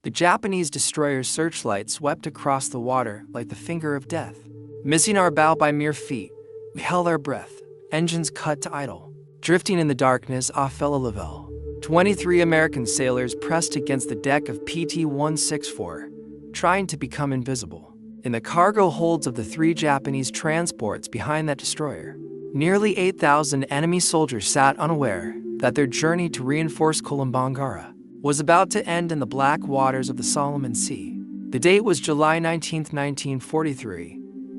The Japanese destroyer's searchlight swept across the water like the finger of death. Missing our bow by mere feet, we held our breath, engines cut to idle. Drifting in the darkness off Naval, 23 American sailors pressed against the deck of PT-164, trying to become invisible. In the cargo holds of the 3 Japanese transports behind that destroyer, nearly 8,000 enemy soldiers sat unaware that their journey to reinforce Kolombangara was about to end in the black waters of the Solomon Sea. The date was July 19, 1943,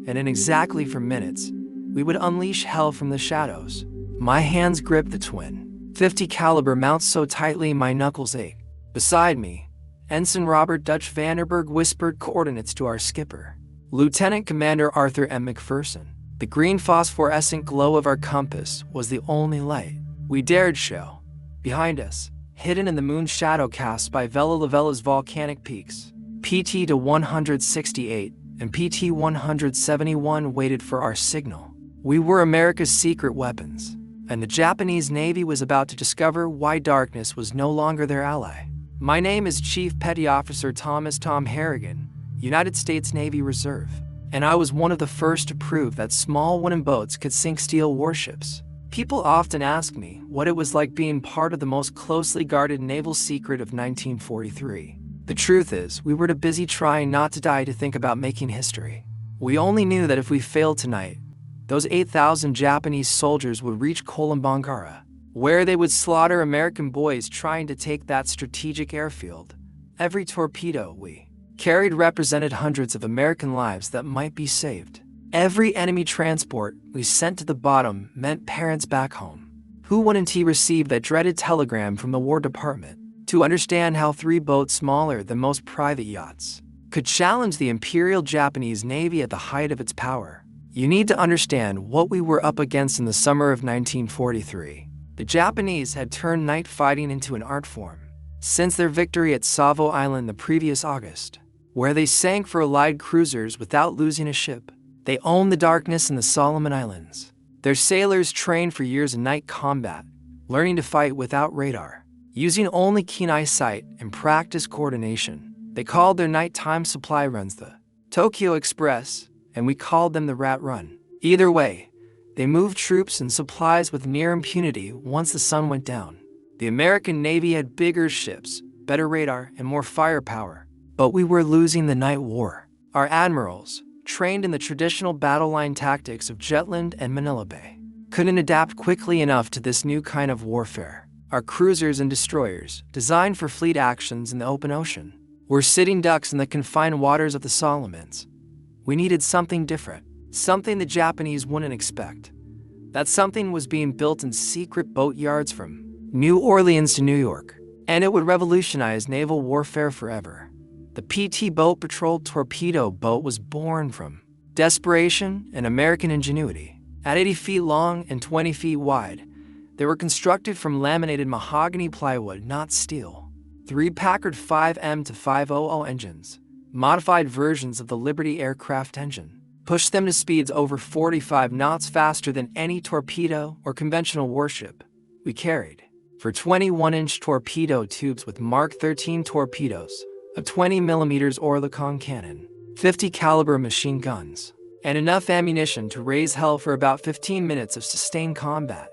and in exactly 4 minutes, we would unleash hell from the shadows. My hands gripped the twin .50 caliber mount so tightly my knuckles ached. Beside me, Ensign Robert Dutch Vanderberg whispered coordinates to our skipper, Lieutenant Commander Arthur M. McPherson. The green phosphorescent glow of our compass was the only light we dared show. Behind us, hidden in the moon's shadow cast by Vela's volcanic peaks, PT-168 and PT-171 waited for our signal. We were America's secret weapons, and the Japanese Navy was about to discover why darkness was no longer their ally. My name is Chief Petty Officer Thomas Tom Harrigan, United States Navy Reserve, and I was one of the first to prove that small wooden boats could sink steel warships. People often ask me what it was like being part of the most closely guarded naval secret of 1943. The truth is, we were too busy trying not to die to think about making history. We only knew that if we failed tonight, those 8,000 Japanese soldiers would reach Kolombangara, where they would slaughter American boys trying to take that strategic airfield. Every torpedo we carried represented hundreds of American lives that might be saved. Every enemy transport we sent to the bottom meant parents back home. Who wouldn't he receive that dreaded telegram from the War Department to understand how 3 boats smaller than most private yachts could challenge the Imperial Japanese Navy at the height of its power? You need to understand what we were up against in the summer of 1943. The Japanese had turned night fighting into an art form since their victory at Savo Island the previous August, where they sank for Allied cruisers without losing a ship. They owned the darkness in the Solomon Islands. Their sailors trained for years in night combat, learning to fight without radar, using only keen eyesight and practice coordination. They called their nighttime supply runs the Tokyo Express, and we called them the Rat Run. Either way, they moved troops and supplies with near impunity once the sun went down. The American Navy had bigger ships, better radar, and more firepower, but we were losing the night war. Our admirals, trained in the traditional battle line tactics of Jutland and Manila Bay, couldn't adapt quickly enough to this new kind of warfare. Our cruisers and destroyers, designed for fleet actions in the open ocean, were sitting ducks in the confined waters of the Solomons. We needed something different, something the Japanese wouldn't expect. That something was being built in secret boat yards from New Orleans to New York, and it would revolutionize naval warfare forever. The PT boat patrolled torpedo boat was born from desperation and American ingenuity. At 80 feet long and 20 feet wide, they were constructed from laminated mahogany plywood, not steel. 3 Packard 5M to 500 engines, modified versions of the Liberty aircraft engine, pushed them to speeds over 45 knots faster than any torpedo or conventional warship we carried. For 21-inch torpedo tubes with Mark 13 torpedoes, a 20mm Oerlikon cannon, 50 caliber machine guns, and enough ammunition to raise hell for about 15 minutes of sustained combat.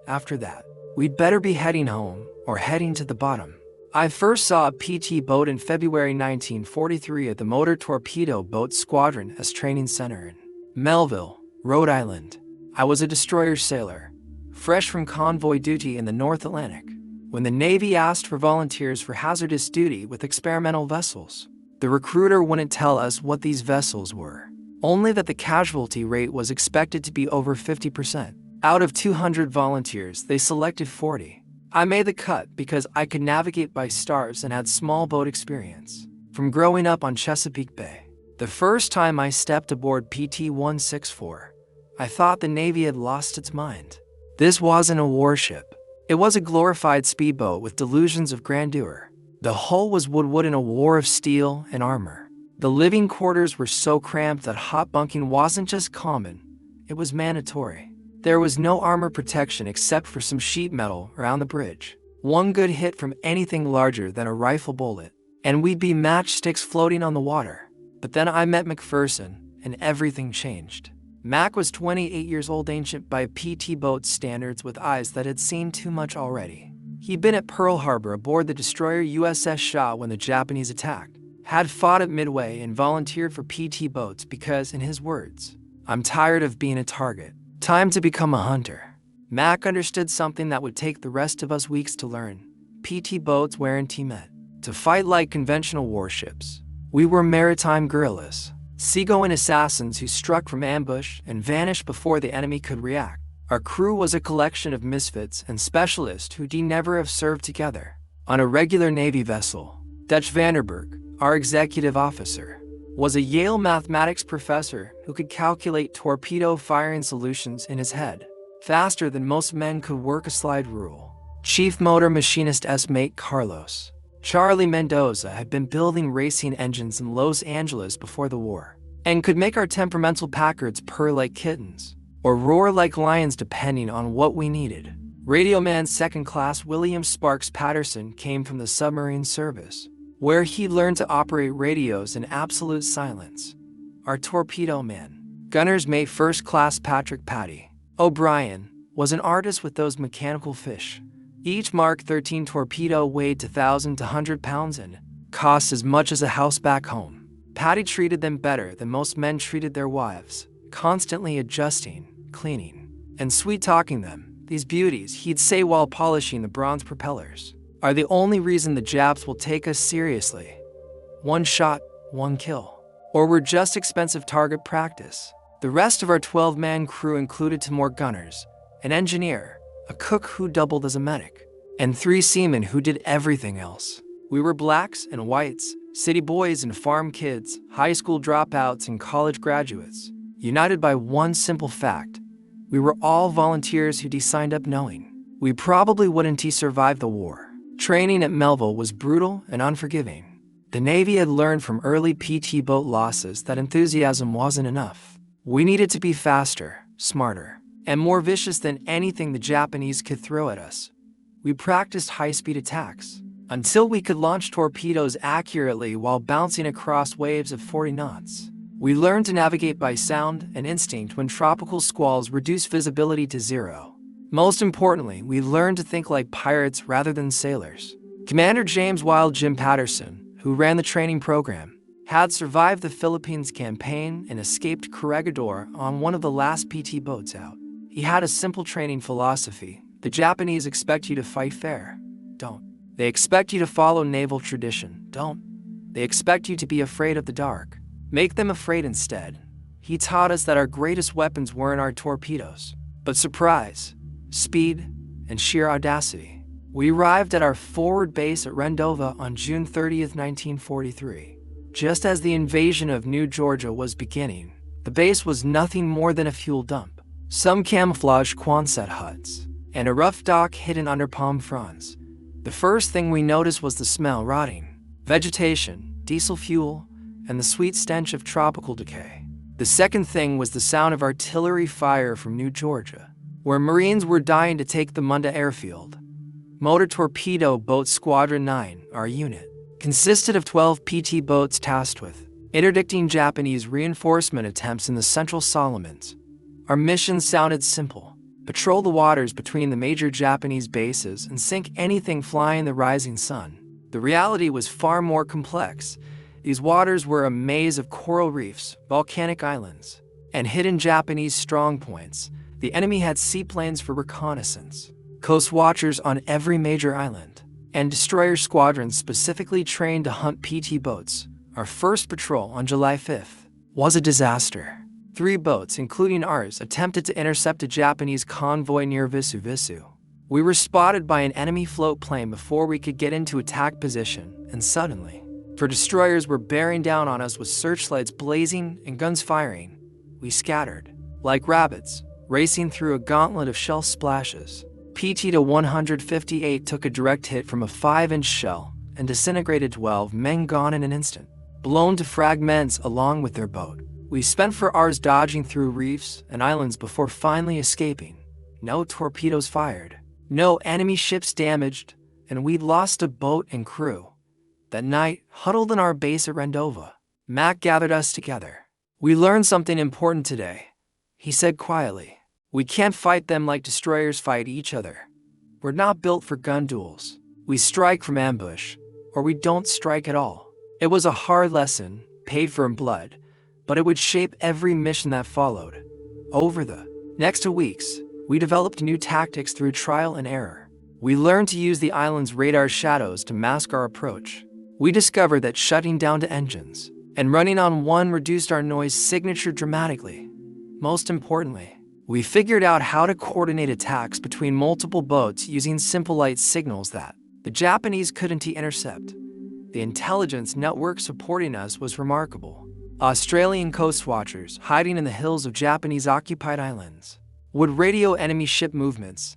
After that, we'd better be heading home or heading to the bottom. I first saw a PT boat in February 1943 at the Motor Torpedo Boat Squadron as training center in Melville, Rhode Island. I was a destroyer sailor, fresh from convoy duty in the North Atlantic, when the Navy asked for volunteers for hazardous duty with experimental vessels. The recruiter wouldn't tell us what these vessels were, only that the casualty rate was expected to be over 50%. Out of 200 volunteers, they selected 40. I made the cut because I could navigate by stars and had small boat experience from growing up on Chesapeake Bay. The first time I stepped aboard PT-164, I thought the Navy had lost its mind. This wasn't a warship. It was a glorified speedboat with delusions of grandeur. The hull was wood in a war of steel and armor. The living quarters were so cramped that hot bunking wasn't just common, it was mandatory. There was no armor protection except for some sheet metal around the bridge. One good hit from anything larger than a rifle bullet, and we'd be matchsticks floating on the water. But then I met McPherson, and everything changed. Mac was 28 years old, ancient by PT boat standards, with eyes that had seen too much already. He'd been at Pearl Harbor aboard the destroyer USS Shaw when the Japanese attacked, had fought at Midway, and volunteered for PT boats because, in his words, "I'm tired of being a target. Time to become a hunter." Mac understood something that would take the rest of us weeks to learn. PT boats weren't meant to fight like conventional warships. We were maritime guerrillas, seagoing assassins who struck from ambush and vanished before the enemy could react. Our crew was a collection of misfits and specialists who'd never have served together on a regular Navy vessel. Dutch Vanderberg, our executive officer, was a Yale mathematics professor who could calculate torpedo firing solutions in his head faster than most men could work a slide rule. Chief motor machinist S-Mate Carlos Charlie Mendoza had been building racing engines in Los Angeles before the war, and could make our temperamental Packards purr like kittens, or roar like lions depending on what we needed. Radio man second class William Sparks Patterson came from the submarine service, where he learned to operate radios in absolute silence. Our torpedo man, gunner's mate first class Patrick "Patty" O'Brien, was an artist with those mechanical fish. Each Mark 13 torpedo weighed 2,000 to 100 pounds and cost as much as a house back home. Patty treated them better than most men treated their wives, constantly adjusting, cleaning, and sweet-talking them. These beauties, he'd say while polishing the bronze propellers, are the only reason the Japs will take us seriously. One shot, one kill. Or we're just expensive target practice. The rest of our 12-man crew included 2 more gunners, an engineer, a cook who doubled as a medic, and 3 seamen who did everything else. We were blacks and whites, city boys and farm kids, high school dropouts and college graduates, united by one simple fact. We were all volunteers who'd signed up knowing we probably wouldn't survive the war. Training at Melville was brutal and unforgiving. The Navy had learned from early PT boat losses that enthusiasm wasn't enough. We needed to be faster, smarter, and more vicious than anything the Japanese could throw at us. We practiced high-speed attacks until we could launch torpedoes accurately while bouncing across waves of 40 knots. We learned to navigate by sound and instinct when tropical squalls reduced visibility to 0. Most importantly, we learned to think like pirates rather than sailors. Commander James "Wild Jim" Patterson, who ran the training program, had survived the Philippines campaign and escaped Corregidor on one of the last PT boats out. He had a simple training philosophy. The Japanese expect you to fight fair. Don't. They expect you to follow naval tradition. Don't. They expect you to be afraid of the dark. Make them afraid instead. He taught us that our greatest weapons weren't our torpedoes, but surprise, speed, and sheer audacity. We arrived at our forward base at Rendova on June 30th, 1943. Just as the invasion of New Georgia was beginning, the base was nothing more than a fuel dump, some camouflaged Quonset huts, and a rough dock hidden under palm fronds. The first thing we noticed was the smell: rotting vegetation, diesel fuel, and the sweet stench of tropical decay. The second thing was the sound of artillery fire from New Georgia, where Marines were dying to take the Munda airfield. Motor Torpedo Boat Squadron 9, our unit, consisted of 12 PT boats tasked with interdicting Japanese reinforcement attempts in the Central Solomons. Our mission sounded simple: patrol the waters between the major Japanese bases and sink anything flying the rising sun. The reality was far more complex. These waters were a maze of coral reefs, volcanic islands, and hidden Japanese strongpoints. The enemy had seaplanes for reconnaissance, coast watchers on every major island, and destroyer squadrons specifically trained to hunt PT boats. Our first patrol on July 5th was a disaster. 3 boats, including ours, attempted to intercept a Japanese convoy near Visu. We were spotted by an enemy float plane before we could get into attack position, and suddenly, for destroyers were bearing down on us with searchlights blazing and guns firing, we scattered like rabbits, racing through a gauntlet of shell splashes. PT-158 took a direct hit from a 5-inch shell and disintegrated. 12 men gone in an instant, blown to fragments along with their boat. We spent 4 hours dodging through reefs and islands before finally escaping. No torpedoes fired, no enemy ships damaged, and we'd lost a boat and crew. That night, huddled in our base at Rendova, Mac gathered us together. "We learned something important today," he said quietly. "We can't fight them like destroyers fight each other. We're not built for gun duels. We strike from ambush, or we don't strike at all." It was a hard lesson, paid for in blood, but it would shape every mission that followed. Over the next 2 weeks, we developed new tactics through trial and error. We learned to use the island's radar shadows to mask our approach. We discovered that shutting down to engines and running on one reduced our noise signature dramatically. Most importantly, we figured out how to coordinate attacks between multiple boats using simple light signals that the Japanese couldn't intercept. The intelligence network supporting us was remarkable. Australian coast watchers hiding in the hills of Japanese-occupied islands would radio enemy ship movements.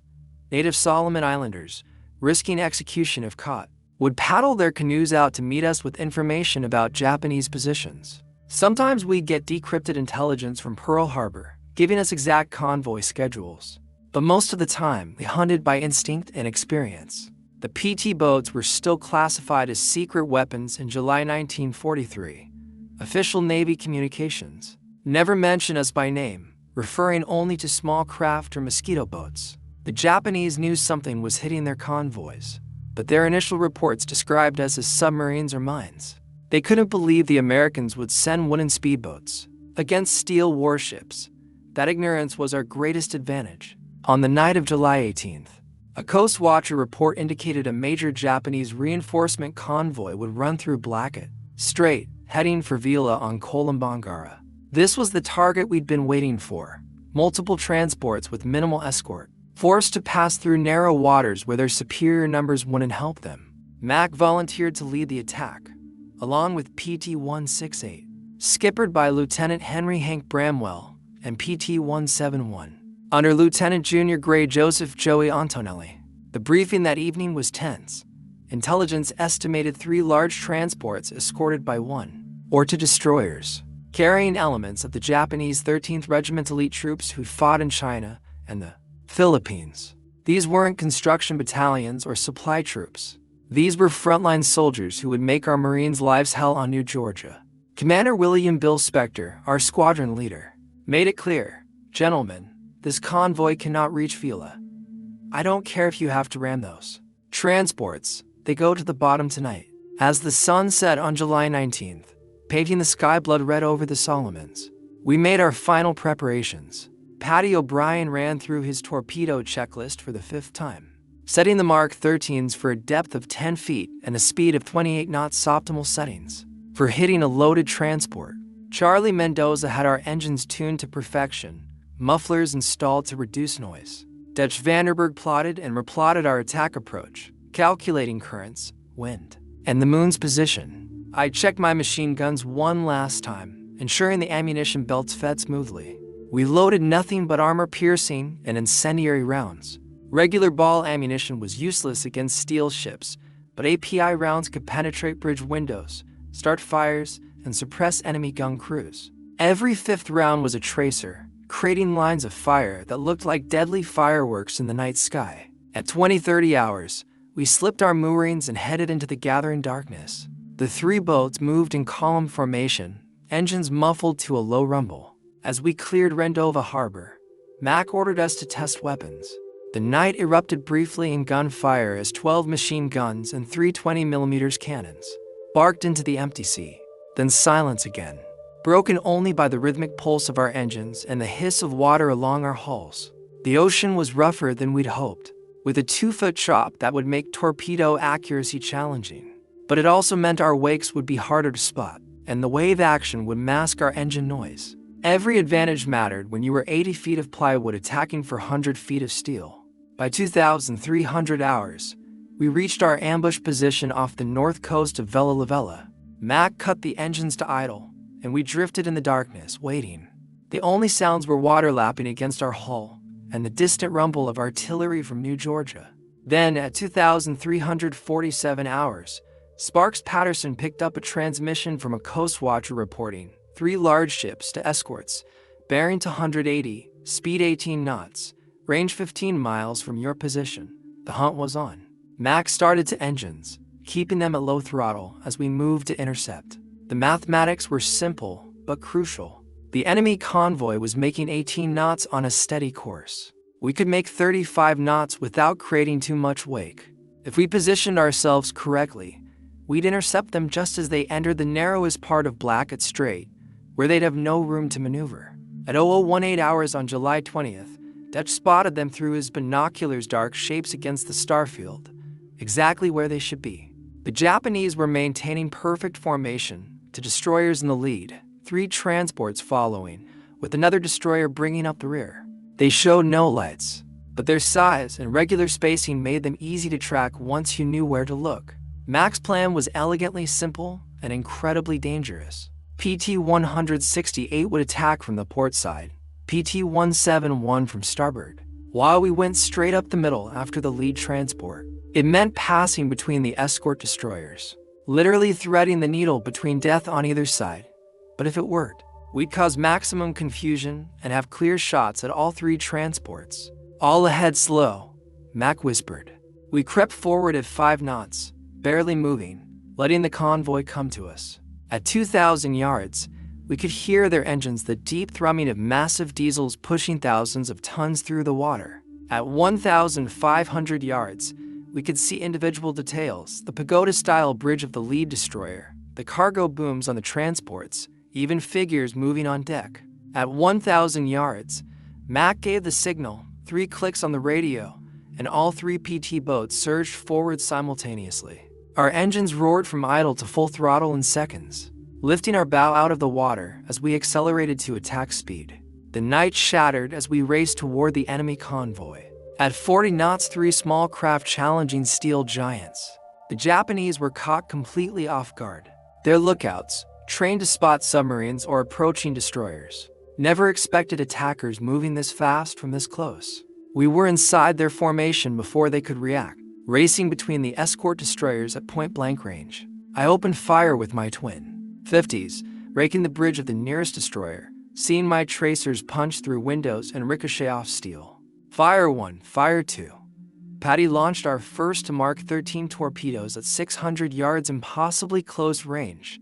Native Solomon Islanders, risking execution if caught, would paddle their canoes out to meet us with information about Japanese positions. Sometimes we'd get decrypted intelligence from Pearl Harbor, giving us exact convoy schedules. But most of the time, we hunted by instinct and experience. The PT boats were still classified as secret weapons in July 1943. Official Navy communications never mention us by name, referring only to small craft or mosquito boats. The Japanese knew something was hitting their convoys, but their initial reports described us as submarines or mines. They couldn't believe the Americans would send wooden speedboats against steel warships. That ignorance was our greatest advantage. On the night of July 18th, a Coast Watcher report indicated a major Japanese reinforcement convoy would run through Blackett Strait, heading for Vila on Kolombangara. This was the target we'd been waiting for. Multiple transports with minimal escort, forced to pass through narrow waters where their superior numbers wouldn't help them. Mac volunteered to lead the attack, along with PT-168, skippered by Lieutenant Henry Hank Bramwell, and PT-171, under Lieutenant Junior Gray Joseph Joey Antonelli. The briefing that evening was tense. Intelligence estimated 3 large transports escorted by 1 or 2 destroyers, carrying elements of the Japanese 13th Regiment elite troops who'd fought in China and the Philippines. These weren't construction battalions or supply troops. These were frontline soldiers who would make our Marines' lives hell on New Georgia. Commander William Bill Spector, our squadron leader, made it clear, "Gentlemen, this convoy cannot reach Vila. I don't care if you have to ram those transports. They go to the bottom tonight." As the sun set on July 19th, painting the sky blood red over the Solomons, we made our final preparations. Paddy O'Brien ran through his torpedo checklist for the 5th time, setting the Mark 13s for a depth of 10 feet and a speed of 28 knots optimal settings for hitting a loaded transport. Charlie Mendoza had our engines tuned to perfection, mufflers installed to reduce noise. Dutch Vanderberg plotted and replotted our attack approach, calculating currents, wind, and the moon's position. I checked my machine guns one last time, ensuring the ammunition belts fed smoothly. We loaded nothing but armor-piercing and incendiary rounds. Regular ball ammunition was useless against steel ships, but API rounds could penetrate bridge windows, start fires, and suppress enemy gun crews. Every 5th round was a tracer, creating lines of fire that looked like deadly fireworks in the night sky. At 20-30 hours, we slipped our moorings and headed into the gathering darkness. The 3 boats moved in column formation, engines muffled to a low rumble. As we cleared Rendova Harbor, Mac ordered us to test weapons. The night erupted briefly in gunfire as 12 machine guns and 3 20mm cannons barked into the empty sea. Then silence again, broken only by the rhythmic pulse of our engines and the hiss of water along our hulls. The ocean was rougher than we'd hoped, with a 2-foot chop that would make torpedo accuracy challenging. But it also meant our wakes would be harder to spot, and the wave action would mask our engine noise. Every advantage mattered when you were 80 feet of plywood attacking for 100 feet of steel. By 2,300 hours, we reached our ambush position off the north coast of Vela La Vela. Mac cut the engines to idle, and we drifted in the darkness, waiting. The only sounds were water lapping against our hull and the distant rumble of artillery from New Georgia. Then, at 2,347 hours, Sparks Patterson picked up a transmission from a Coast Watcher reporting 3 large ships to escorts, bearing to 180, speed 18 knots, range 15 miles from your position. The hunt was on. Mac started to engines, keeping them at low throttle as we moved to intercept. The mathematics were simple but crucial. The enemy convoy was making 18 knots on a steady course. We could make 35 knots without creating too much wake. If we positioned ourselves correctly, we'd intercept them just as they entered the narrowest part of Blackett Strait, where they'd have no room to maneuver. At 0018 hours on July 20th, Dutch spotted them through his binoculars' dark shapes against the starfield, exactly where they should be. The Japanese were maintaining perfect formation, to destroyers in the lead, 3 transports following, with another destroyer bringing up the rear. They showed no lights, but their size and regular spacing made them easy to track once you knew where to look. Mac's plan was elegantly simple and incredibly dangerous. PT-168 would attack from the port side, PT-171 from starboard, while we went straight up the middle after the lead transport. It meant passing between the escort destroyers, literally threading the needle between death on either side. But if it worked, we'd cause maximum confusion and have clear shots at all 3 transports. "All ahead slow," Mac whispered. We crept forward at 5 knots, barely moving, letting the convoy come to us. At 2,000 yards, we could hear their engines, the deep thrumming of massive diesels pushing thousands of tons through the water. At 1,500 yards, we could see individual details, the pagoda-style bridge of the lead destroyer, the cargo booms on the transports, even figures moving on deck. At 1,000 yards, Mac gave the signal, 3 clicks on the radio, and all 3 PT boats surged forward simultaneously. Our engines roared from idle to full throttle in seconds, lifting our bow out of the water as we accelerated to attack speed. The night shattered as we raced toward the enemy convoy. At 40 knots, 3 small craft challenging steel giants. The Japanese were caught completely off guard. Their lookouts, trained to spot submarines or approaching destroyers, never expected attackers moving this fast from this close. We were inside their formation before they could react, racing between the escort destroyers at point-blank range. I opened fire with my twin 50s, raking the bridge of the nearest destroyer, seeing my tracers punch through windows and ricochet off steel. Fire 1, Fire 2. Patty launched our first to Mark 13 torpedoes at 600 yards impossibly close range,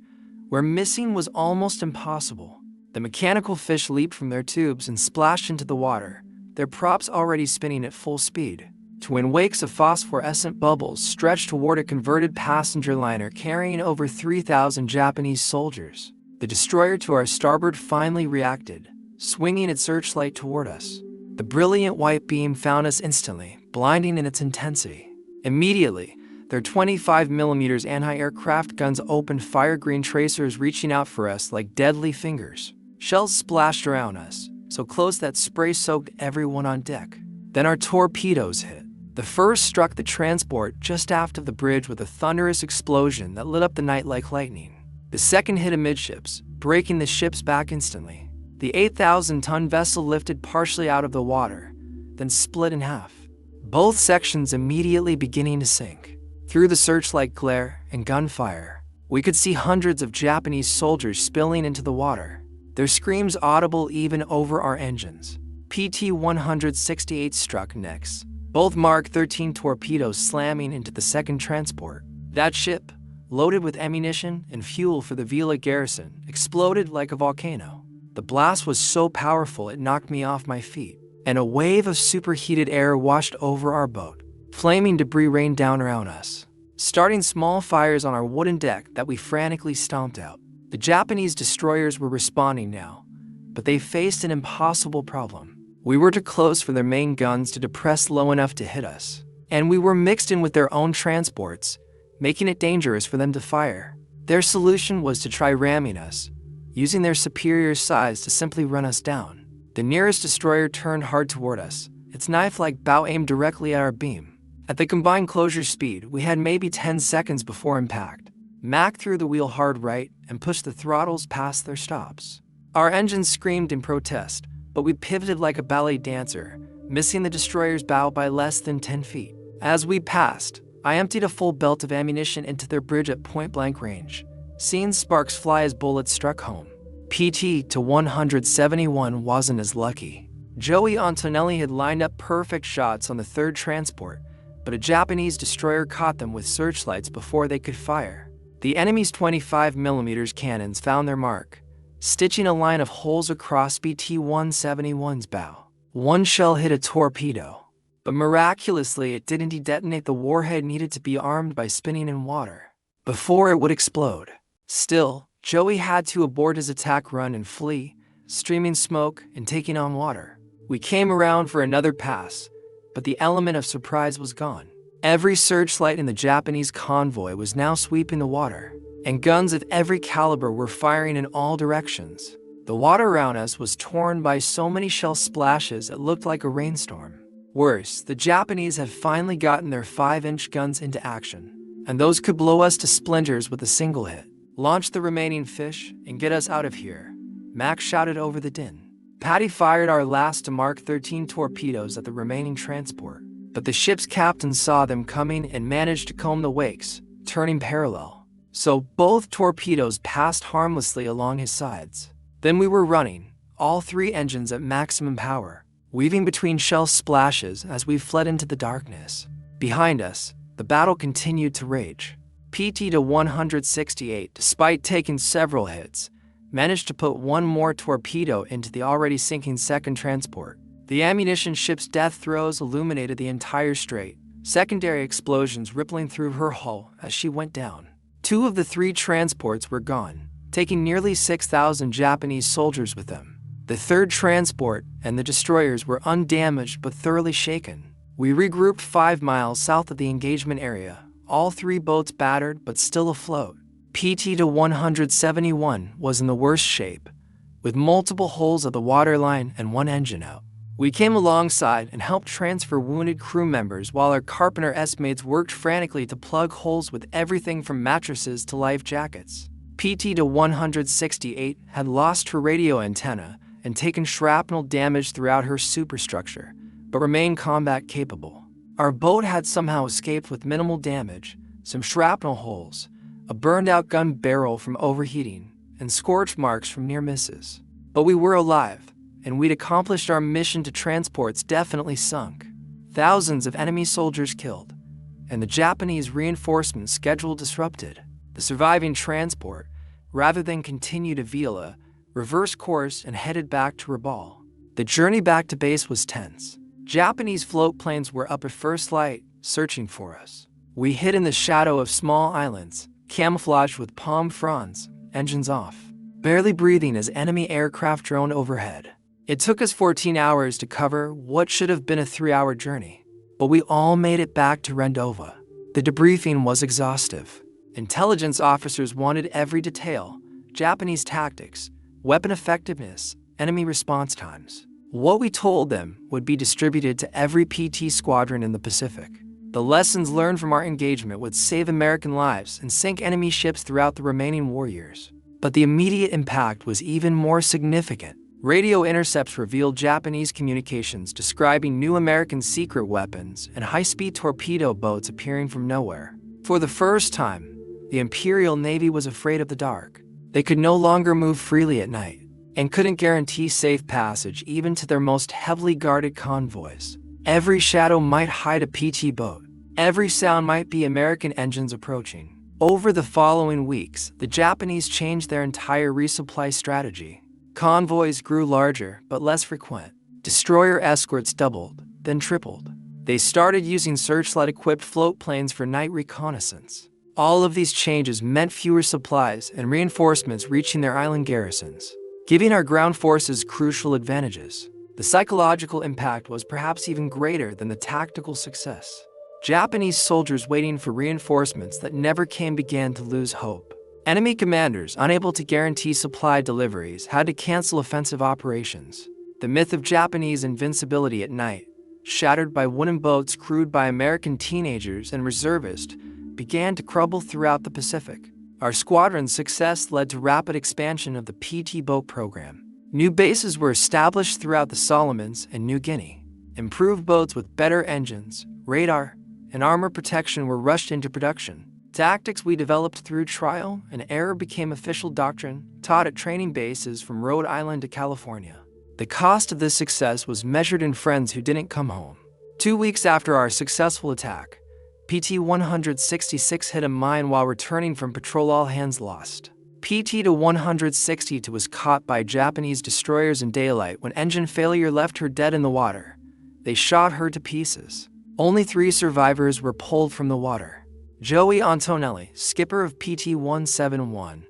where missing was almost impossible. The mechanical fish leaped from their tubes and splashed into the water, their props already spinning at full speed. Twin wakes of phosphorescent bubbles stretched toward a converted passenger liner carrying over 3,000 Japanese soldiers. The destroyer to our starboard finally reacted, swinging its searchlight toward us. The brilliant white beam found us instantly, blinding in its intensity. Immediately, their 25mm anti-aircraft guns opened fire, green tracers reaching out for us like deadly fingers. Shells splashed around us, so close that spray soaked everyone on deck. Then our torpedoes hit. The first struck the transport just aft of the bridge with a thunderous explosion that lit up the night like lightning. The second hit amidships, breaking the ship's back instantly. The 8,000-ton vessel lifted partially out of the water, then split in half, both sections immediately beginning to sink. Through the searchlight glare and gunfire, we could see hundreds of Japanese soldiers spilling into the water, their screams audible even over our engines. PT-168 struck next, both Mark 13 torpedoes slamming into the second transport. That ship, loaded with ammunition and fuel for the Vila garrison, exploded like a volcano. The blast was so powerful it knocked me off my feet, and a wave of superheated air washed over our boat. Flaming debris rained down around us, starting small fires on our wooden deck that we frantically stomped out. The Japanese destroyers were responding now, but they faced an impossible problem. We were too close for their main guns to depress low enough to hit us, and we were mixed in with their own transports, making it dangerous for them to fire. Their solution was to try ramming us, using their superior size to simply run us down. The nearest destroyer turned hard toward us, its knife-like bow aimed directly at our beam. At the combined closure speed, we had maybe 10 seconds before impact. Mac threw the wheel hard right and pushed the throttles past their stops. Our engines screamed in protest, but we pivoted like a ballet dancer, missing the destroyer's bow by less than 10 feet. As we passed, I emptied a full belt of ammunition into their bridge at point-blank range, seeing sparks fly as bullets struck home. PT-171 wasn't as lucky. Joey Antonelli had lined up perfect shots on the third transport, but a Japanese destroyer caught them with searchlights before they could fire. The enemy's 25mm cannons found their mark, stitching a line of holes across BT-171's bow. One shell hit a torpedo, but miraculously it didn't detonate. The warhead needed to be armed by spinning in water before it would explode. Still, Joey had to abort his attack run and flee, streaming smoke and taking on water. We came around for another pass, but the element of surprise was gone. Every searchlight in the Japanese convoy was now sweeping the water, and guns of every caliber were firing in all directions. The water around us was torn by so many shell splashes it looked like a rainstorm. Worse, the Japanese had finally gotten their 5-inch guns into action, and those could blow us to splinters with a single hit. "Launch the remaining fish and get us out of here," Max shouted over the din. Patty fired our last to mark 13 torpedoes at the remaining transport, but the ship's captain saw them coming and managed to comb the wakes, turning parallel. So both torpedoes passed harmlessly along his sides. Then we were running, all 3 engines at maximum power, weaving between shell splashes as we fled into the darkness. Behind us, the battle continued to rage. PT-168, despite taking several hits, managed to put one more torpedo into the already sinking second transport. The ammunition ship's death throes illuminated the entire strait, secondary explosions rippling through her hull as she went down. 2 of the 3 transports were gone, taking nearly 6,000 Japanese soldiers with them. The 3rd transport and the destroyers were undamaged but thoroughly shaken. We regrouped 5 miles south of the engagement area, all 3 boats battered but still afloat. PT-171 was in the worst shape, with multiple holes at the waterline and 1 engine out. We came alongside and helped transfer wounded crew members while our carpenter mates worked frantically to plug holes with everything from mattresses to life jackets. PT-168 had lost her radio antenna and taken shrapnel damage throughout her superstructure, but remained combat capable. Our boat had somehow escaped with minimal damage, some shrapnel holes, a burned-out gun barrel from overheating, and scorch marks from near misses. But we were alive, and we'd accomplished our mission to transports definitely sunk. Thousands of enemy soldiers killed, and the Japanese reinforcement schedule disrupted. The surviving transport, rather than continue to Vila, reversed course and headed back to Rabaul. The journey back to base was tense. Japanese float planes were up at first light, searching for us. We hid in the shadow of small islands, camouflaged with palm fronds, engines off, barely breathing as enemy aircraft droned overhead. It took us 14 hours to cover what should have been a 3-hour journey, but we all made it back to Rendova. The debriefing was exhaustive. Intelligence officers wanted every detail: Japanese tactics, weapon effectiveness, enemy response times. What we told them would be distributed to every PT squadron in the Pacific. The lessons learned from our engagement would save American lives and sink enemy ships throughout the remaining war years. But the immediate impact was even more significant. Radio intercepts revealed Japanese communications describing new American secret weapons and high-speed torpedo boats appearing from nowhere. For the first time, the Imperial Navy was afraid of the dark. They could no longer move freely at night, and couldn't guarantee safe passage even to their most heavily guarded convoys. Every shadow might hide a PT boat. Every sound might be American engines approaching. Over the following weeks, the Japanese changed their entire resupply strategy. Convoys grew larger but less frequent. Destroyer escorts doubled, then tripled. They started using searchlight-equipped float planes for night reconnaissance. All of these changes meant fewer supplies and reinforcements reaching their island garrisons, giving our ground forces crucial advantages. The psychological impact was perhaps even greater than the tactical success. Japanese soldiers waiting for reinforcements that never came began to lose hope. Enemy commanders, unable to guarantee supply deliveries, had to cancel offensive operations. The myth of Japanese invincibility at night, shattered by wooden boats crewed by American teenagers and reservists, began to crumble throughout the Pacific. Our squadron's success led to rapid expansion of the PT boat program. New bases were established throughout the Solomons and New Guinea. Improved boats with better engines, radar, and armor protection were rushed into production. Tactics we developed through trial and error became official doctrine, taught at training bases from Rhode Island to California. The cost of this success was measured in friends who didn't come home. 2 weeks after our successful attack, PT-166 hit a mine while returning from patrol. All hands lost. PT-162 was caught by Japanese destroyers in daylight when engine failure left her dead in the water. They shot her to pieces. Only 3 survivors were pulled from the water. Joey Antonelli, skipper of PT-171,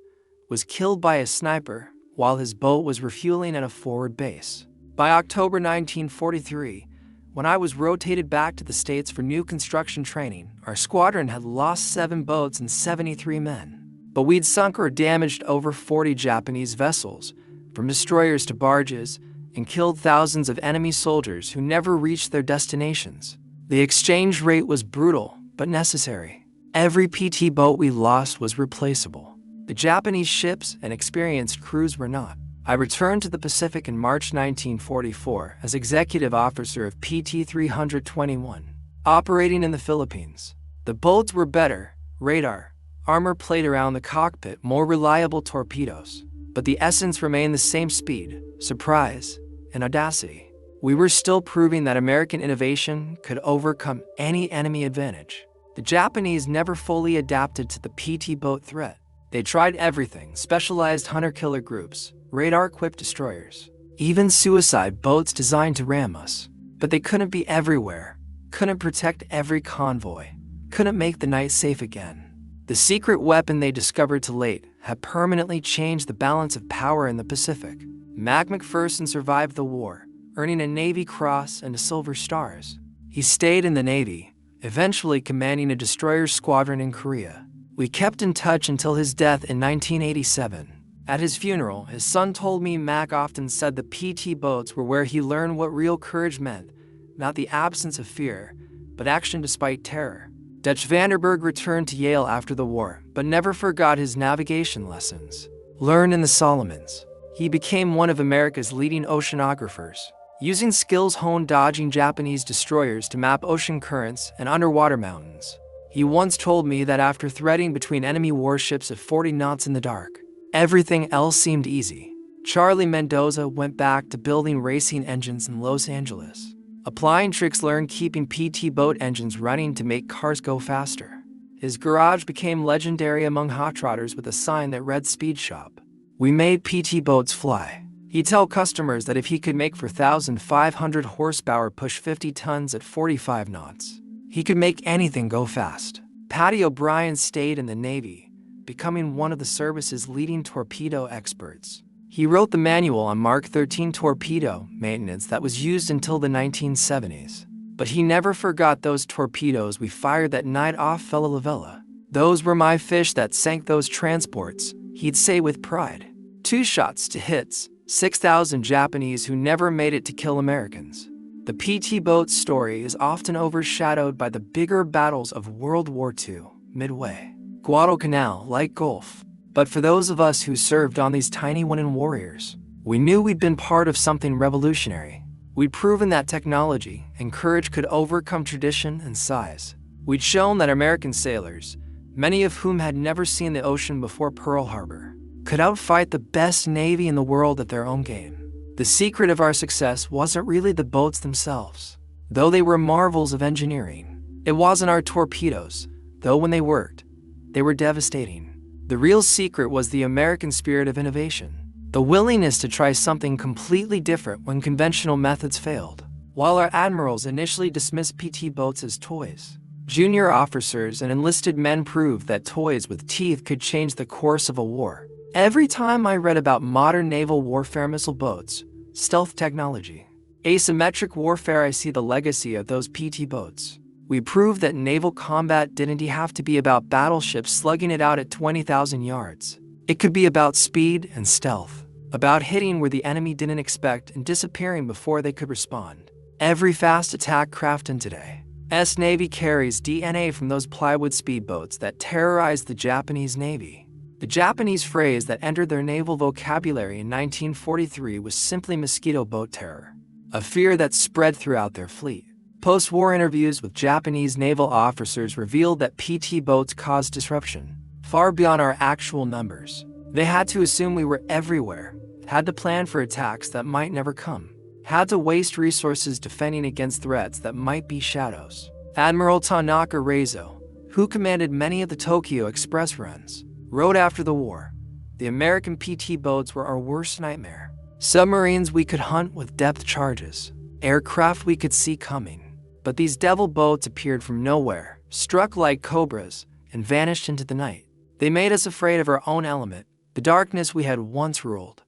was killed by a sniper while his boat was refueling at a forward base. By October 1943, when I was rotated back to the States for new construction training, our squadron had lost 7 boats and 73 men. But we'd sunk or damaged over 40 Japanese vessels, from destroyers to barges, and killed thousands of enemy soldiers who never reached their destinations. The exchange rate was brutal, but necessary. Every PT boat we lost was replaceable. The Japanese ships and experienced crews were not. I returned to the Pacific in March 1944 as executive officer of PT-321, operating in the Philippines. The boats were better, radar, armor plate around the cockpit, more reliable torpedoes. But the essence remained the same: speed, surprise, and audacity. We were still proving that American innovation could overcome any enemy advantage. The Japanese never fully adapted to the PT boat threat. They tried everything: specialized hunter-killer groups, radar-equipped destroyers, even suicide boats designed to ram us. But they couldn't be everywhere, couldn't protect every convoy, couldn't make the night safe again. The secret weapon they discovered too late had permanently changed the balance of power in the Pacific. Mac McPherson survived the war, earning a Navy Cross and a Silver Stars. He stayed in the Navy, eventually commanding a destroyer squadron in Korea. We kept in touch until his death in 1987. At his funeral, his son told me Mac often said the PT boats were where he learned what real courage meant, not the absence of fear, but action despite terror. Dutch Vanderberg returned to Yale after the war, but never forgot his navigation lessons learned in the Solomons. He became one of America's leading oceanographers, using skills honed dodging Japanese destroyers to map ocean currents and underwater mountains. He once told me that after threading between enemy warships at 40 knots in the dark, everything else seemed easy. Charlie Mendoza went back to building racing engines in Los Angeles, applying tricks learned keeping PT boat engines running to make cars go faster. His garage became legendary among hot rodders with a sign that read "Speed Shop." We made PT boats fly. He'd tell customers that if he could make 4,500 horsepower push 50 tons at 45 knots, he could make anything go fast. Patty O'Brien stayed in the Navy, becoming one of the service's leading torpedo experts. He wrote the manual on Mark 13 torpedo maintenance that was used until the 1970s. But he never forgot those torpedoes we fired that night off Fela Lavella. "Those were my fish that sank those transports," he'd say with pride. 2 shots to hits, 6,000 Japanese who never made it to kill Americans. The PT boat story is often overshadowed by the bigger battles of World War II, Midway, Guadalcanal, Lake Gulf. But for those of us who served on these tiny one-in warriors, we knew we'd been part of something revolutionary. We'd proven that technology and courage could overcome tradition and size. We'd shown that American sailors, many of whom had never seen the ocean before Pearl Harbor, could outfight the best Navy in the world at their own game. The secret of our success wasn't really the boats themselves, though they were marvels of engineering. It wasn't our torpedoes, though when they worked, they were devastating. The real secret was the American spirit of innovation, the willingness to try something completely different when conventional methods failed. While our admirals initially dismissed PT boats as toys, junior officers and enlisted men proved that toys with teeth could change the course of a war. Every time I read about modern naval warfare, missile boats, stealth technology, asymmetric warfare, I see the legacy of those PT boats. We proved that naval combat didn't have to be about battleships slugging it out at 20,000 yards. It could be about speed and stealth, about hitting where the enemy didn't expect and disappearing before they could respond. Every fast attack craft in today's Navy carries DNA from those plywood speedboats that terrorized the Japanese Navy. The Japanese phrase that entered their naval vocabulary in 1943 was simply mosquito boat terror, a fear that spread throughout their fleet. Post-war interviews with Japanese naval officers revealed that PT boats caused disruption far beyond our actual numbers. They had to assume we were everywhere, had to plan for attacks that might never come, had to waste resources defending against threats that might be shadows. Admiral Tanaka Reizo, who commanded many of the Tokyo Express runs, wrote after the war, "The American PT boats were our worst nightmare. Submarines we could hunt with depth charges, aircraft we could see coming. But these devil boats appeared from nowhere, struck like cobras, and vanished into the night. They made us afraid of our own element, the darkness we had once ruled.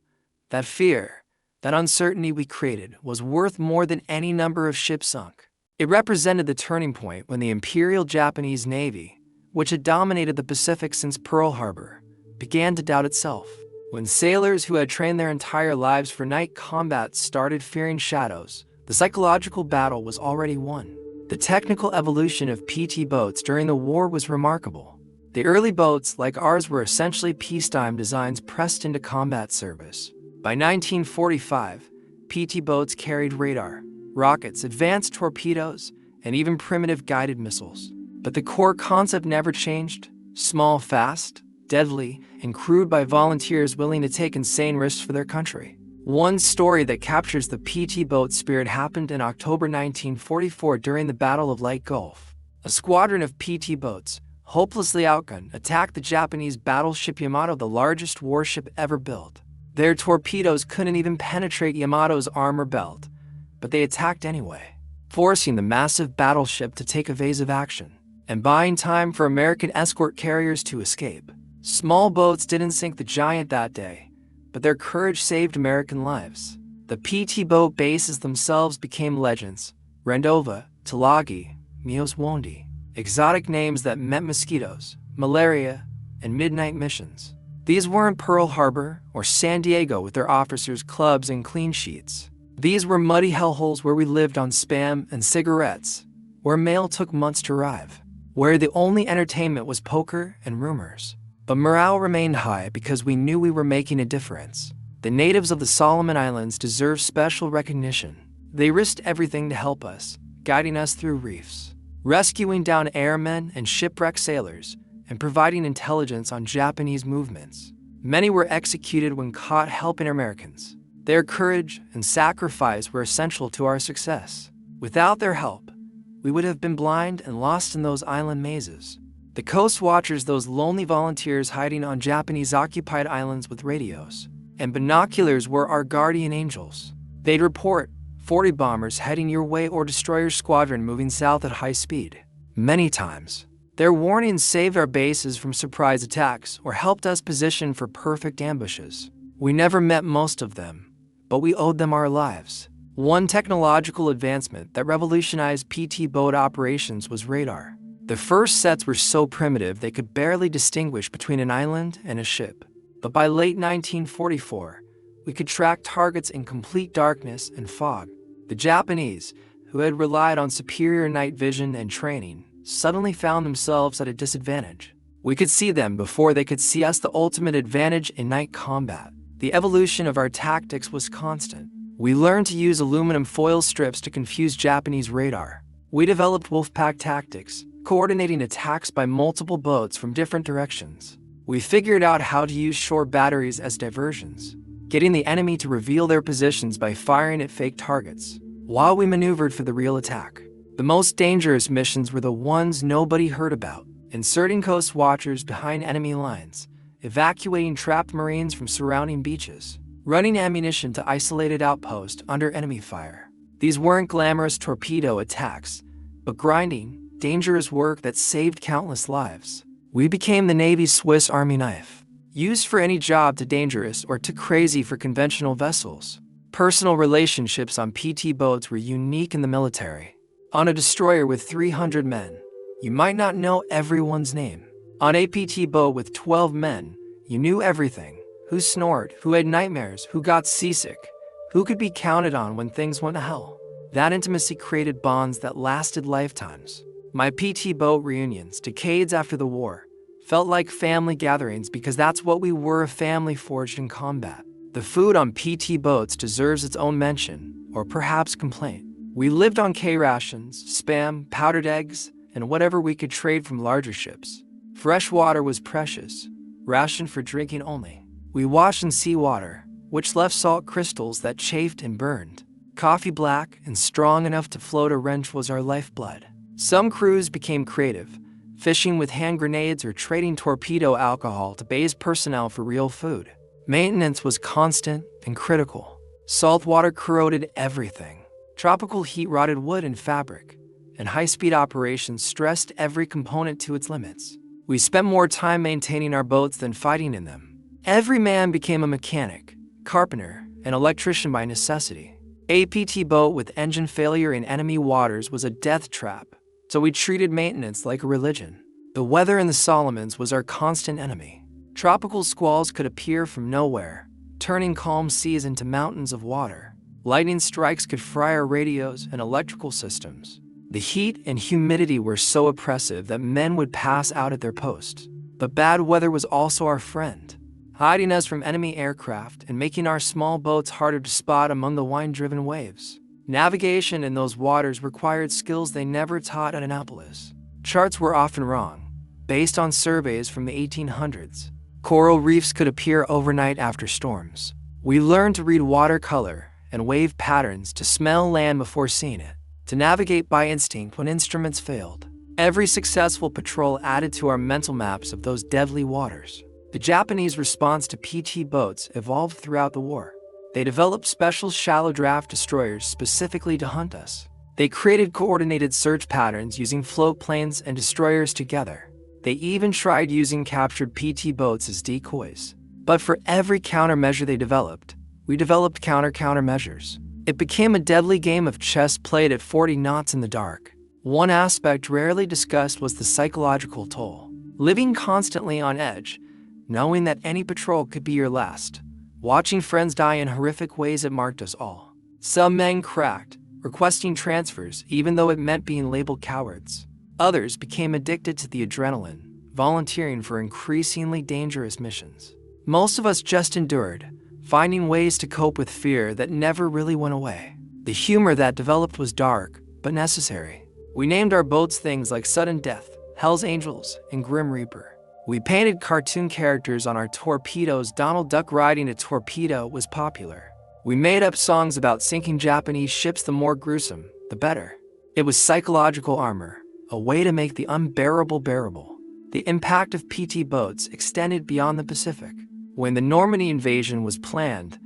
That fear, that uncertainty we created was worth more than any number of ships sunk." It represented the turning point when the Imperial Japanese Navy, which had dominated the Pacific since Pearl Harbor, began to doubt itself. When sailors who had trained their entire lives for night combat started fearing shadows, the psychological battle was already won. The technical evolution of PT boats during the war was remarkable. The early boats, like ours, were essentially peacetime designs pressed into combat service. By 1945, PT boats carried radar, rockets, advanced torpedoes, and even primitive guided missiles. But the core concept never changed: small, fast, deadly, and crewed by volunteers willing to take insane risks for their country. One story that captures the PT boat spirit happened in October 1944 during the Battle of Leyte Gulf. A squadron of PT boats, hopelessly outgunned, attacked the Japanese battleship Yamato, the largest warship ever built. Their torpedoes couldn't even penetrate Yamato's armor belt, but they attacked anyway, forcing the massive battleship to take evasive action and buying time for American escort carriers to escape. Small boats didn't sink the giant that day, but their courage saved American lives. The PT boat bases themselves became legends: Rendova, Tulagi, Mioswondi, exotic names that meant mosquitoes, malaria, and midnight missions. These weren't Pearl Harbor or San Diego with their officers' clubs and clean sheets. These were muddy hellholes where we lived on Spam and cigarettes, where mail took months to arrive, where the only entertainment was poker and rumors. But morale remained high because we knew we were making a difference. The natives of the Solomon Islands deserve special recognition. They risked everything to help us, guiding us through reefs, rescuing downed airmen and shipwrecked sailors, and providing intelligence on Japanese movements. Many were executed when caught helping Americans. Their courage and sacrifice were essential to our success. Without their help, we would have been blind and lost in those island mazes. The coast watchers, those lonely volunteers hiding on Japanese-occupied islands with radios and binoculars, were our guardian angels. They'd report 40 bombers heading your way or destroyer squadron moving south at high speed. Many times, their warnings saved our bases from surprise attacks or helped us position for perfect ambushes. We never met most of them, but we owed them our lives. One technological advancement that revolutionized PT boat operations was radar. The first sets were so primitive they could barely distinguish between an island and a ship. But by late 1944, we could track targets in complete darkness and fog. The Japanese, who had relied on superior night vision and training, suddenly found themselves at a disadvantage. We could see them before they could see us, the ultimate advantage in night combat. The evolution of our tactics was constant. We learned to use aluminum foil strips to confuse Japanese radar. We developed wolfpack tactics, coordinating attacks by multiple boats from different directions. We figured out how to use shore batteries as diversions, getting the enemy to reveal their positions by firing at fake targets, while we maneuvered for the real attack. The most dangerous missions were the ones nobody heard about: inserting coast watchers behind enemy lines, evacuating trapped Marines from surrounding beaches, running ammunition to isolated outposts under enemy fire. These weren't glamorous torpedo attacks, but grinding, dangerous work that saved countless lives. We became the Navy's Swiss Army knife, used for any job too dangerous or too crazy for conventional vessels. Personal relationships on PT boats were unique in the military. On a destroyer with 300 men, you might not know everyone's name. On a PT boat with 12 men, you knew everything: who snored, who had nightmares, who got seasick, who could be counted on when things went to hell. That intimacy created bonds that lasted lifetimes. My PT boat reunions, decades after the war, felt like family gatherings because that's what we were, a family forged in combat. The food on PT boats deserves its own mention, or perhaps complaint. We lived on K-rations, Spam, powdered eggs, and whatever we could trade from larger ships. Fresh water was precious, rationed for drinking only. We washed in seawater, which left salt crystals that chafed and burned. Coffee black and strong enough to float a wrench was our lifeblood. Some crews became creative, fishing with hand grenades or trading torpedo alcohol to base personnel for real food. Maintenance was constant and critical. Salt water corroded everything. Tropical heat rotted wood and fabric, and high-speed operations stressed every component to its limits. We spent more time maintaining our boats than fighting in them. Every man became a mechanic, carpenter, and electrician by necessity. A PT boat with engine failure in enemy waters was a death trap, so we treated maintenance like a religion. The weather in the Solomons was our constant enemy. Tropical squalls could appear from nowhere, turning calm seas into mountains of water. Lightning strikes could fry our radios and electrical systems. The heat and humidity were so oppressive that men would pass out at their posts. But bad weather was also our friend, hiding us from enemy aircraft and making our small boats harder to spot among the wind-driven waves. Navigation in those waters required skills they never taught at Annapolis. Charts were often wrong, based on surveys from the 1800s. Coral reefs could appear overnight after storms. We learned to read watercolor and wave patterns, to smell land before seeing it, to navigate by instinct when instruments failed. Every successful patrol added to our mental maps of those deadly waters. The Japanese response to PT boats evolved throughout the war. They developed special shallow draft destroyers specifically to hunt us. They created coordinated search patterns using float planes and destroyers together. They even tried using captured PT boats as decoys. But for every countermeasure they developed, we developed countermeasures. It became a deadly game of chess played at 40 knots in the dark. One aspect rarely discussed was the psychological toll. Living constantly on edge, knowing that any patrol could be your last. Watching friends die in horrific ways that marked us all. Some men cracked, requesting transfers even though it meant being labeled cowards. Others became addicted to the adrenaline, volunteering for increasingly dangerous missions. Most of us just endured, finding ways to cope with fear that never really went away. The humor that developed was dark, but necessary. We named our boats things like Sudden Death, Hell's Angels, and Grim Reaper. We painted cartoon characters on our torpedoes. Donald Duck riding a torpedo was popular. We made up songs about sinking Japanese ships. The more gruesome, the better. It was psychological armor, a way to make the unbearable bearable. The impact of PT boats extended beyond the Pacific. When the Normandy invasion was planned,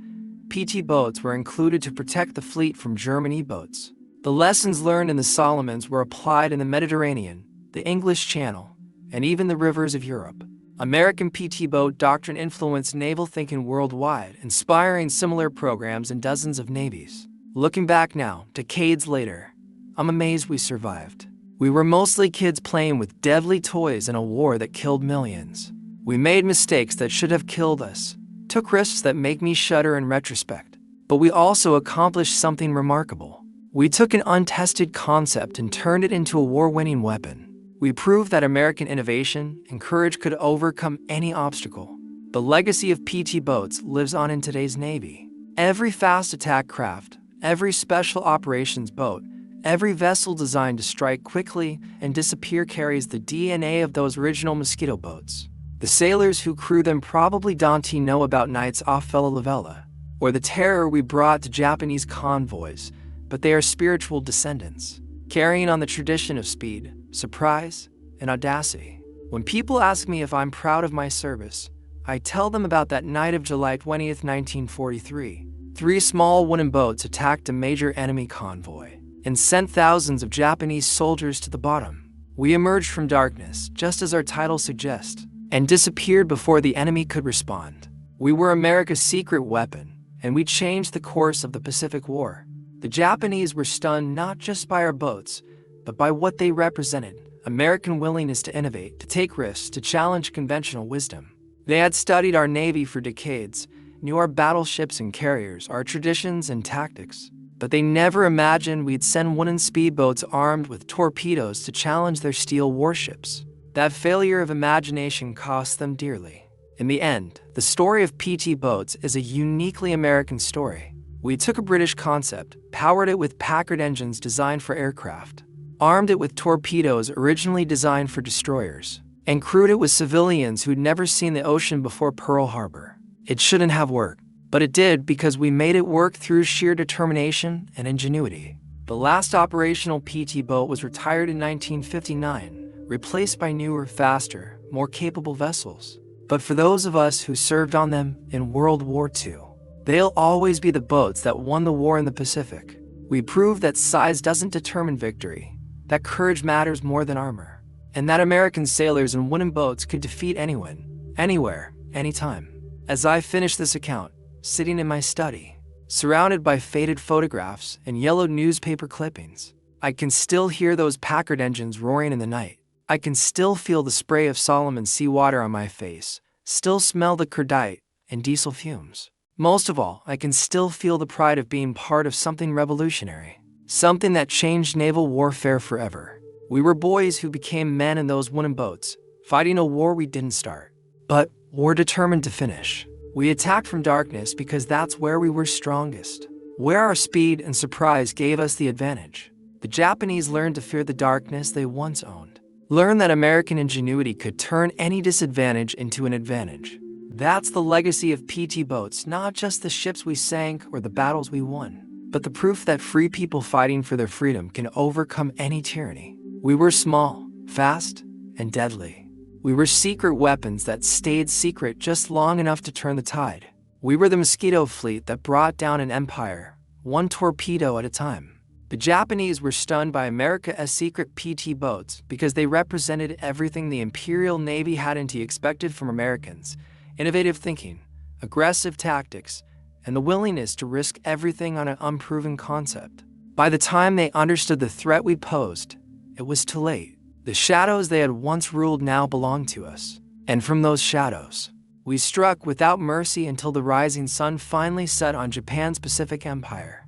PT boats were included to protect the fleet from German U-boats. The lessons learned in the Solomons were applied in the Mediterranean, the English Channel, and even the rivers of Europe. American PT boat doctrine influenced naval thinking worldwide, inspiring similar programs in dozens of navies. Looking back now, decades later, I'm amazed we survived. We were mostly kids playing with deadly toys in a war that killed millions. We made mistakes that should have killed us, took risks that make me shudder in retrospect. But we also accomplished something remarkable. We took an untested concept and turned it into a war-winning weapon. We proved that American innovation and courage could overcome any obstacle. The legacy of PT boats lives on in today's Navy. Every fast attack craft, every special operations boat, every vessel designed to strike quickly and disappear carries the DNA of those original mosquito boats. The sailors who crew them probably don't know about nights off Venezuela, or the terror we brought to Japanese convoys, but they are spiritual descendants, carrying on the tradition of speed, surprise, and audacity. When people ask me if I'm proud of my service, I tell them about that night of July 20th, 1943. 3 small wooden boats attacked a major enemy convoy and sent thousands of Japanese soldiers to the bottom. We emerged from darkness, just as our title suggests, and disappeared before the enemy could respond. We were America's secret weapon, and we changed the course of the Pacific War. The Japanese were stunned not just by our boats, but by what they represented: American willingness to innovate, to take risks, to challenge conventional wisdom. They had studied our Navy for decades, knew our battleships and carriers, our traditions and tactics, but they never imagined we'd send wooden speedboats armed with torpedoes to challenge their steel warships. That failure of imagination cost them dearly. In the end, the story of PT boats is a uniquely American story. We took a British concept, powered it with Packard engines designed for aircraft, armed it with torpedoes originally designed for destroyers, and crewed it with civilians who'd never seen the ocean before Pearl Harbor. It shouldn't have worked, But it did because we made it work through sheer determination and ingenuity. The last operational PT boat was retired in 1959, replaced by newer, faster, more capable vessels. But for those of us who served on them in World War II, they'll always be the boats that won the war in the Pacific. We proved that size doesn't determine victory, that courage matters more than armor, and that American sailors in wooden boats could defeat anyone, anywhere, anytime. As I finish this account, sitting in my study, surrounded by faded photographs and yellowed newspaper clippings, I can still hear those Packard engines roaring in the night. I can still feel the spray of Solomon seawater on my face, still smell the cordite and diesel fumes. Most of all, I can still feel the pride of being part of something revolutionary, something that changed naval warfare forever. We were boys who became men in those wooden boats, fighting a war we didn't start, but were determined to finish. We attacked from darkness because that's where we were strongest, where our speed and surprise gave us the advantage. The Japanese learned to fear the darkness they once owned, learned that American ingenuity could turn any disadvantage into an advantage. That's the legacy of PT boats, not just the ships we sank or the battles we won, but the proof that free people fighting for their freedom can overcome any tyranny. We were small, fast, and deadly. We were secret weapons that stayed secret just long enough to turn the tide. We were the mosquito fleet that brought down an empire, one torpedo at a time. The Japanese were stunned by America's secret PT boats because they represented everything the Imperial Navy hadn't expected from Americans: innovative thinking, aggressive tactics, and the willingness to risk everything on an unproven concept. By the time they understood the threat we posed, it was too late. The shadows they had once ruled now belonged to us. And from those shadows, we struck without mercy until the rising sun finally set on Japan's Pacific Empire.